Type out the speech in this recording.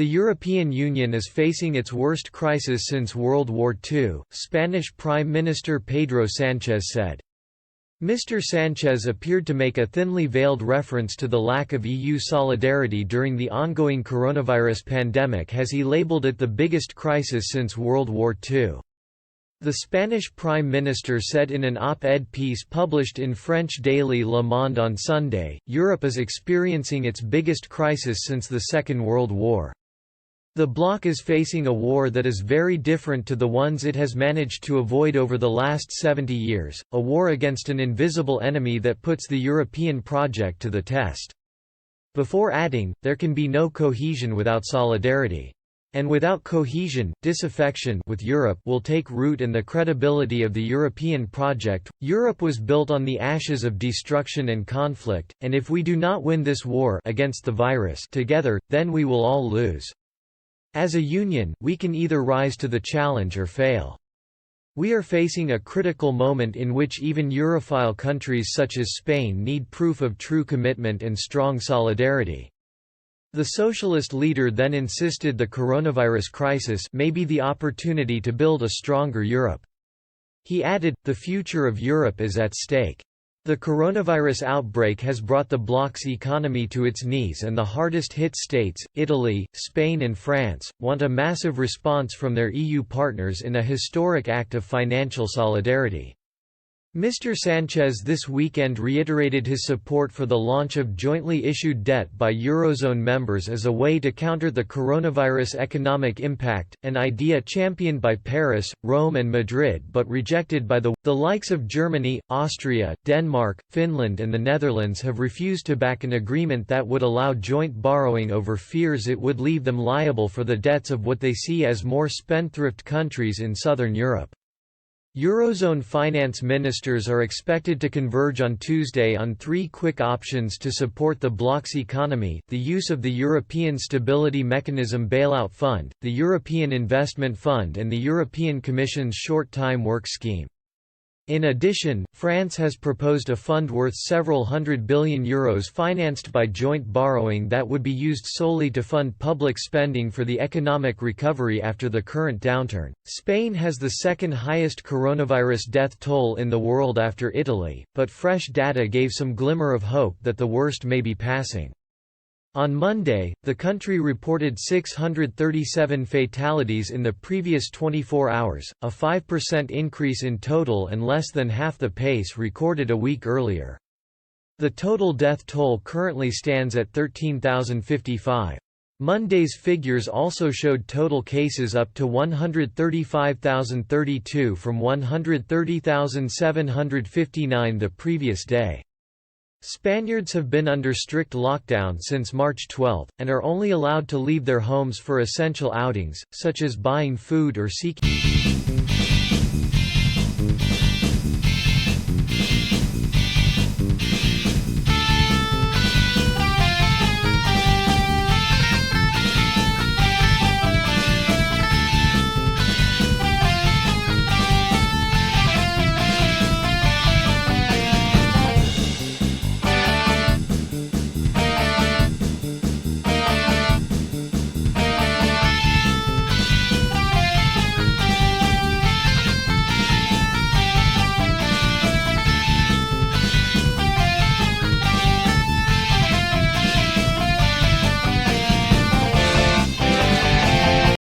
The European Union is facing its worst crisis since World War II, Spanish Prime Minister Pedro Sanchez said. Mr. Sanchez appeared to make a thinly veiled reference to the lack of EU solidarity during the ongoing coronavirus pandemic as he labeled it the biggest crisis since World War II. The Spanish Prime Minister said in an op-ed piece published in French daily Le Monde on Sunday, Europe is experiencing its biggest crisis since the Second World War. The bloc is facing a war that is very different to the ones it has managed to avoid over the last 70 years, a war against an invisible enemy that puts the European project to the test. Before adding, there can be no cohesion without solidarity. And without cohesion, disaffection with Europe will take root and the credibility of the European project. Europe was built on the ashes of destruction and conflict, and if we do not win this war against the virus together, then we will all lose. As a union, we can either rise to the challenge or fail. We are facing a critical moment in which even Europhile countries such as Spain need proof of true commitment and strong solidarity. The socialist leader then insisted the coronavirus crisis may be the opportunity to build a stronger Europe. He added, "The future of Europe is at stake." The coronavirus outbreak has brought the bloc's economy to its knees, and the hardest-hit states, Italy, Spain and France, want a massive response from their EU partners in a historic act of financial solidarity. Mr. Sanchez this weekend reiterated his support for the launch of jointly issued debt by Eurozone members as a way to counter the coronavirus economic impact, an idea championed by Paris, Rome and Madrid but rejected by the likes of Germany, Austria, Denmark, Finland and the Netherlands have refused to back an agreement that would allow joint borrowing over fears it would leave them liable for the debts of what they see as more spendthrift countries in southern Europe. Eurozone finance ministers are expected to converge on Tuesday on three quick options to support the bloc's economy: the use of the European Stability Mechanism bailout fund, the European Investment Fund and the European Commission's short-time work scheme. In addition, France has proposed a fund worth several hundred billion euros financed by joint borrowing that would be used solely to fund public spending for the economic recovery after the current downturn. Spain has the second highest coronavirus death toll in the world after Italy, but fresh data gave some glimmer of hope that the worst may be passing. On Monday, the country reported 637 fatalities in the previous 24 hours, a 5% increase in total and less than half the pace recorded a week earlier. The total death toll currently stands at 13,055. Monday's figures also showed total cases up to 135,032 from 130,759 the previous day. Spaniards have been under strict lockdown since March 12, and are only allowed to leave their homes for essential outings, such as buying food or seeking